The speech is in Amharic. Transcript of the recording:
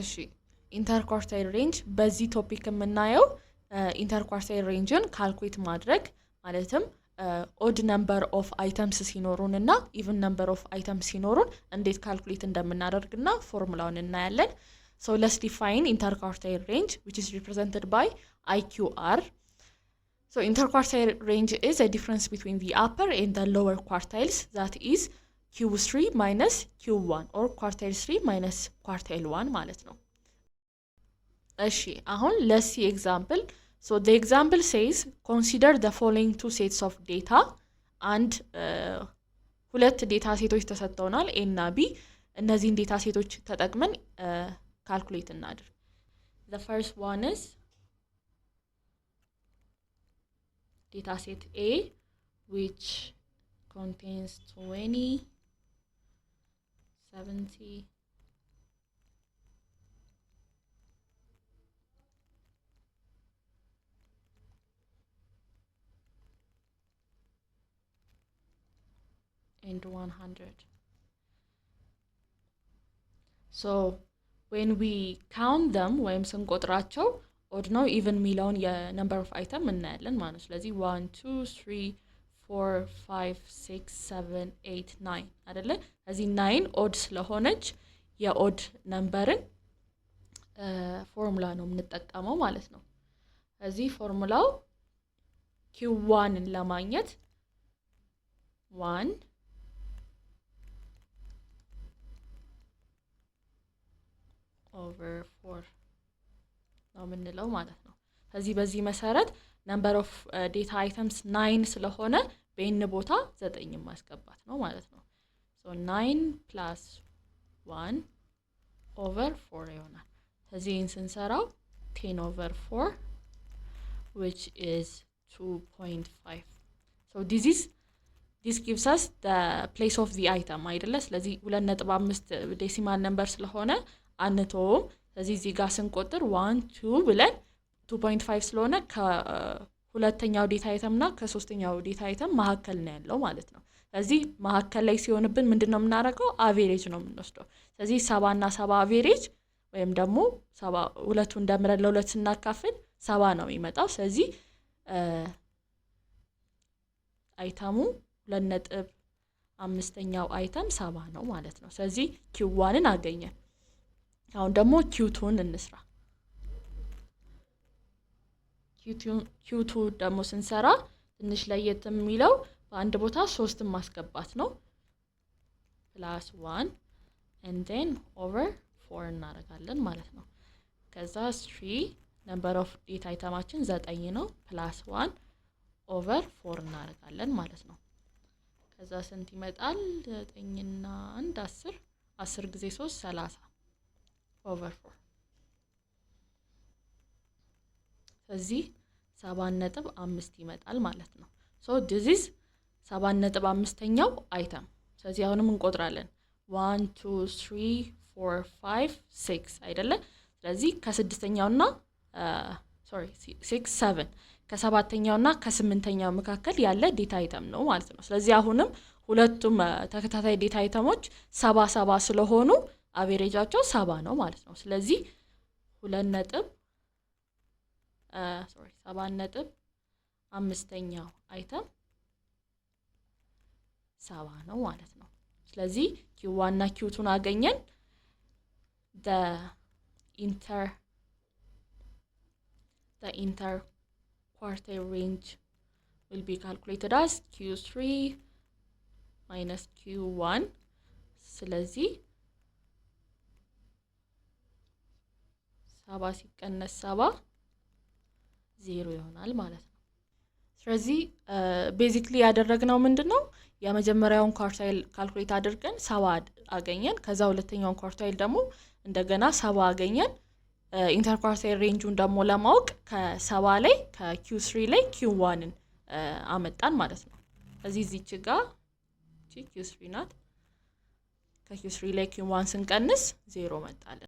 እሺ ኢንተርኳርታይል ሬንጅ በዚህ ቶፒክ የምናየው ኢንተርኳርታይል ሬንጅን ካልኩሌት ማድረግ ማለትም ኦድ ነምበር ኦፍ አይተምስ ሲኖሩን እና ኢቭን ነምበር ኦፍ አይተምስ ሲኖሩን እንዴት ካልኩሌት እንደምናደርግና ፎርሙላውን እናያለን። So let's define interquartile range, which is represented by IQR. So interquartile range is a difference between the upper and the lower quartiles, that is Q3 minus Q1 or quartile 3 minus quartile 1 ማለት ነው። እሺ አሁን let's see example. So the example says consider the following two sets of data and ሁለት ዴታ ሴቶች ተሰጥተውናል A እና B። እነዚህን ዴታ ሴቶች ተጠቅመን calculate እናድርግ። The first one is data set A, which contains 20, 70, and 100. So when we count them ወይም ስንቆጥራቸው ኦድ ነው ኢቭን ሚለውን የነምበር ኦፍ አይተም እናያለን ማለት ነው። ስለዚህ 1 2 3 4 5 6 7 8 9 አይደለ? ስለዚህ 9 ኦድ ስለሆነች የኦድ ነምበርን ፎርሙላ ነው የምንጠቀመው ማለት ነው። ስለዚህ ፎርሙላው Q1ን ለማግኘት 1 over 4 ነው የምንለው ማለት ነው። ስለዚህ በዚህ መሰረት number of data items 9 ስለሆነ በእን ቦታ 9 ማስገባት ነው ማለት ነው። so 9 plus 1 over 4 ይሆናል። ስለዚህ ስንሰራው 10 over 4 which is 2.5. so this gives us the place of the item አይደለ? ስለዚህ 2.5 ዴሲማል ነምበር ስለሆነ አንተውም። ስለዚህ እዚህ ጋር ስንቆጥር 1 2 ብለን 2.5 ስለሆነ ከሁለተኛው ዴታ አይተምና ከሶስተኛው ዴታ አይተም መሐከል ነው ያለው ማለት ነው። ስለዚህ መሐከል ላይ ሲሆንብን ምንድነው የምናደርገው? አቬሬጅ ነው የምንወስደው። ስለዚህ 70 እና 70 አቬሬጅ ወይም ደግሞ 70 ሁለቱን ደምረን ለሁለት ስናካፍል 70 ነው የሚመጣው። ስለዚህ አይተሙ 2.5ኛው አይተም 70 ነው ማለት ነው። ስለዚህ Q1ን አገኘን። አሁን ደግሞ Q2ን እንስራ። Q2 ደግሞ ስንሰራ ትንሽ ለየት የሚለው በአንድ ቦታ 3 ማስገባት ነው plus 1 and then over 4 እናደርጋለን ማለት ነው። ከዛ 3 number of data አይተማችን 9 ነው plus 1 over 4 እናደርጋለን ማለት ነው። ከዛ ስንት ይመጣል? 9 እና 1 10 10 ጊዜ 3 30 over 4 ስለዚህ 7.5 ይመጣል ማለት ነው። so this is 7.5ኛው አይተም። ስለዚህ አሁንም እንቆጥራለን 1 2 3 4 5 6 አይደለ? ስለዚህ ከስድስተኛውና 6 7 ከሰባተኛውና ከስምንተኛው መካከል ያለ ዴታ አይተም ነው ማለት ነው። ስለዚህ አሁንም ሁለቱም ተከታታይ ዴታ አይተሞች 70 70 ስለሆኑ አቬሬጃቸው 70 ነው ማለት ነው። ስለዚህ 7.5ኛው አይተም 70 ነው ማለት ነው። ስለዚህ Q1 እና Q2ን አገኘን። the interquartile range will be calculated as Q3 minus Q1 ስለዚህ 70 ሲቀነስ 70 0 ይሆናል ማለት ነው። ስለዚህ ቤዚክሊ ያደረግነው ምንድነው? የመጀመሪያውን ኳርታይል ካልኩሌት አድርገን 70 አገኘን። ከዛ ሁለተኛውን ኳርታይል ደግሞ እንደገና 70 አገኘን። ኢንተርኳርታይል ሬንጁን ደግሞ ለማወቅ ከ70 ላይ ከQ3 ላይ Q1ን አመጣን ማለት ነው። እዚህች ጋር Q3 ናት። ከQ3 ላይ Q1 ስንቀንስ 0 መጣለን።